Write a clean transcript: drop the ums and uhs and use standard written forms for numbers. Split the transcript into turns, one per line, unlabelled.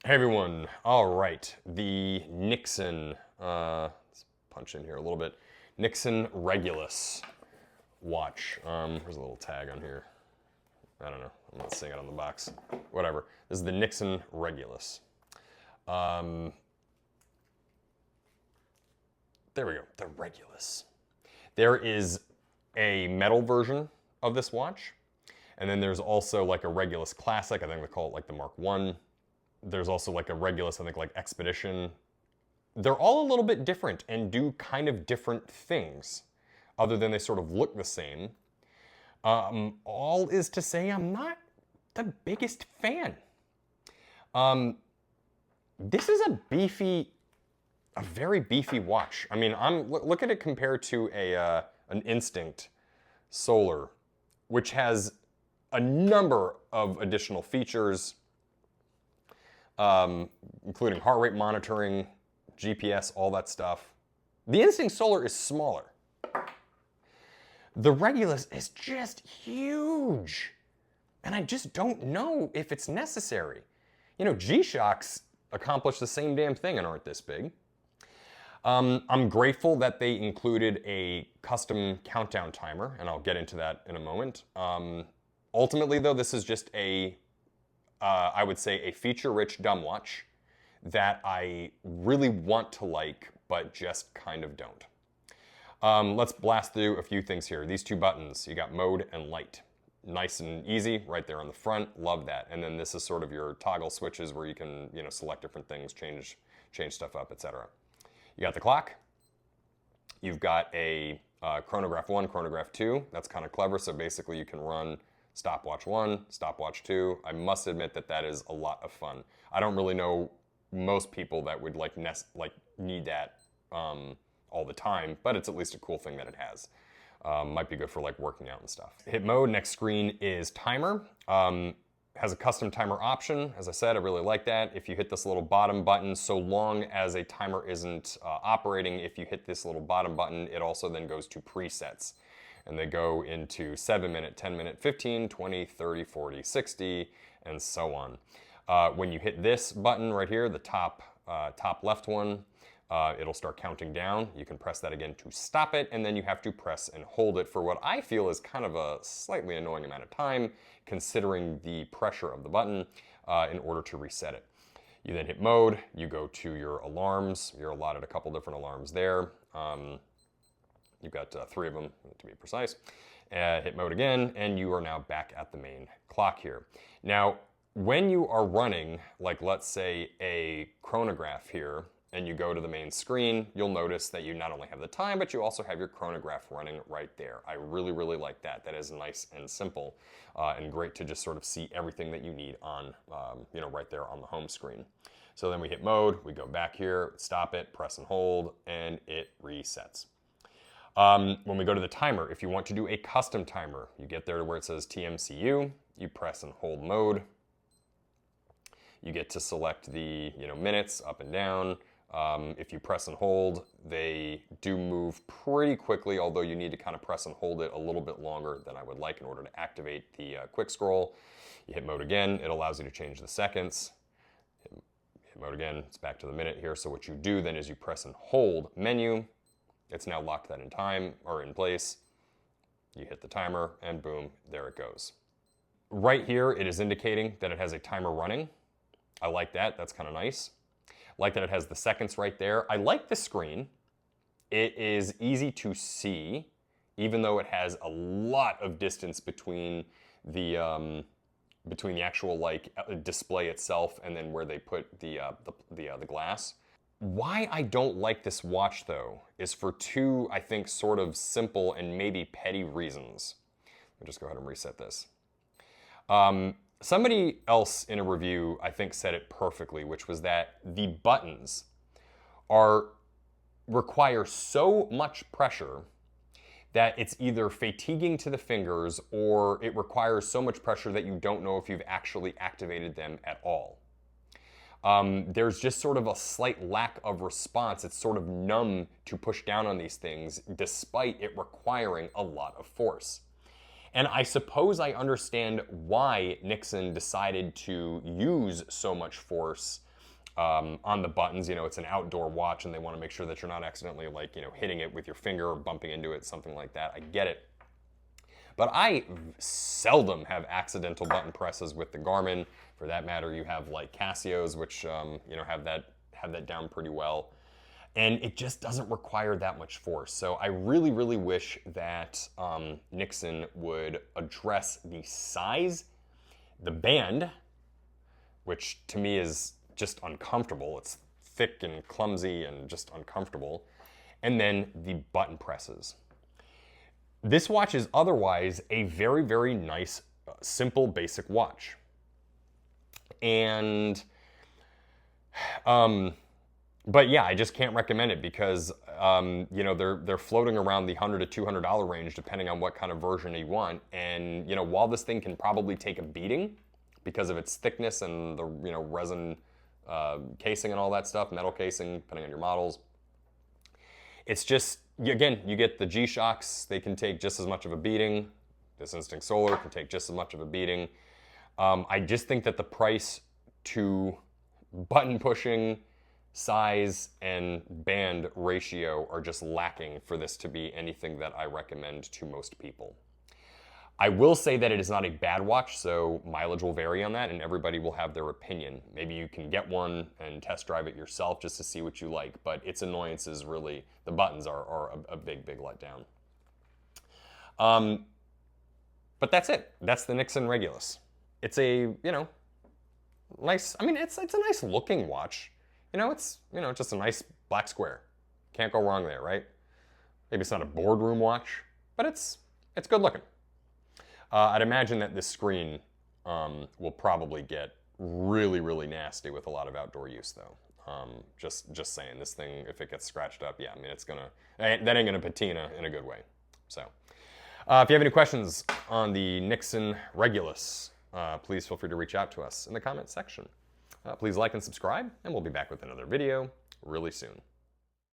Hey everyone, all right, the Nixon, let's punch in here a little bit, Nixon Regulus watch. There's a little tag on here. I don't know, I'm not seeing it on the box. Whatever, this is the Nixon Regulus. There we go, the Regulus. There is a metal version of this watch, and then there's also like a Regulus Classic, I think they call it like the Mark I. There's also like a Regulus, I think like Expedition. They're all a little bit different and do kind of different things, other than they sort of look the same. All is to say I'm not the biggest fan. This is a very beefy watch. I mean, look at it compared to an Instinct Solar, which has a number of additional features, including heart rate monitoring, GPS, all that stuff. The Instinct Solar is smaller. The Regulus is just huge. And I just don't know if it's necessary. You know, G-Shocks accomplish the same damn thing and aren't this big. I'm grateful that they included a custom countdown timer, and I'll get into that in a moment. Ultimately, though, this is just I would say a feature-rich dumb watch that I really want to like, but just kind of don't. Let's blast through a few things here. These two buttons, you got mode and light. Nice and easy, right there on the front, love that. And then this is sort of your toggle switches where you can, you know, select different things, change stuff up, etc. You got the clock. You've got a chronograph 1, chronograph 2. That's kind of clever, so basically you can run stopwatch 1, stopwatch 2. I must admit that that is a lot of fun. I don't really know most people that would need that all the time, but it's at least a cool thing that it has. Might be good for like working out and stuff. Hit mode, next screen is timer. Has a custom timer option. As I said, I really like that. If you hit this little bottom button, so long as a timer isn't operating, if you hit this little bottom button, it also then goes to presets. And they go into 7 minute, 10 minute, 15, 20, 30, 40, 60, and so on. When you hit this button right here, the top left one, it'll start counting down. You can press that again to stop it, and then you have to press and hold it for what I feel is kind of a slightly annoying amount of time, considering the pressure of the button, in order to reset it. You then hit mode, you go to your alarms. You're allotted a couple different alarms there. You've got 3 of them, to be precise. Hit mode again, and you are now back at the main clock here. Now, when you are running, like let's say a chronograph here, and you go to the main screen, you'll notice that you not only have the time, but you also have your chronograph running right there. I really, really like that. That is nice and simple, and great to just sort of see everything that you need on, right there on the home screen. So then we hit mode, we go back here, stop it, press and hold, and it resets. When we go to the timer, if you want to do a custom timer, you get there to where it says TMCU, you press and hold mode. You get to select the minutes up and down. If you press and hold, they do move pretty quickly, although you need to kind of press and hold it a little bit longer than I would like in order to activate the quick scroll. You hit mode again, it allows you to change the seconds. Hit mode again, it's back to the minute here. So what you do then is you press and hold menu. It's now locked that in time or in place. You hit the timer and boom, there it goes. Right here, it is indicating that it has a timer running. I like that, that's kind of nice. Like that it has the seconds right there. I like the screen. It is easy to see, even though it has a lot of distance between the actual display itself and then where they put the glass. Why I don't like this watch, though, is for 2, I think, sort of simple and maybe petty reasons. Let me just go ahead and reset this. Somebody else in a review, I think, said it perfectly, which was that the buttons require so much pressure that it's either fatiguing to the fingers or it requires so much pressure that you don't know if you've actually activated them at all. There's just sort of a slight lack of response. It's sort of numb to push down on these things despite it requiring a lot of force. And I suppose I understand why Nixon decided to use so much force on the buttons. You know, it's an outdoor watch and they want to make sure that you're not accidentally like, you know, hitting it with your finger or bumping into it, something like that. I get it. But I seldom have accidental button presses with the Garmin. For that matter, you have like Casio's, which you know, have that down pretty well. And it just doesn't require that much force. So I really, really wish that Nixon would address the size, the band, which to me is just uncomfortable. It's thick and clumsy and just uncomfortable. And then the button presses. This watch is otherwise a very, very nice, simple, basic watch. And, but yeah, I just can't recommend it because, you know, they're floating around the $100 to $200 range depending on what kind of version you want. And, you know, while this thing can probably take a beating because of its thickness and the, you know, resin casing and all that stuff, metal casing, depending on your models, it's just, again, you get the G-Shocks, they can take just as much of a beating. This Instinct Solar can take just as much of a beating. I just think that the price to button pushing, size, and band ratio are just lacking for this to be anything that I recommend to most people. I will say that it is not a bad watch, so mileage will vary on that and everybody will have their opinion. Maybe you can get one and test drive it yourself just to see what you like, but its annoyances really, the buttons are a big, big letdown. But that's it. That's the Nixon Regulus. It's a, you know, nice, I mean, it's a nice looking watch. You know, it's, you know, just a nice black square. Can't go wrong there, right? Maybe it's not a boardroom watch, but it's good looking. I'd imagine that this screen will probably get really, really nasty with a lot of outdoor use, though. Just saying, this thing, if it gets scratched up, yeah, I mean, that ain't gonna patina in a good way. So, if you have any questions on the Nixon Regulus, please feel free to reach out to us in the comments section. Please like and subscribe, and we'll be back with another video really soon.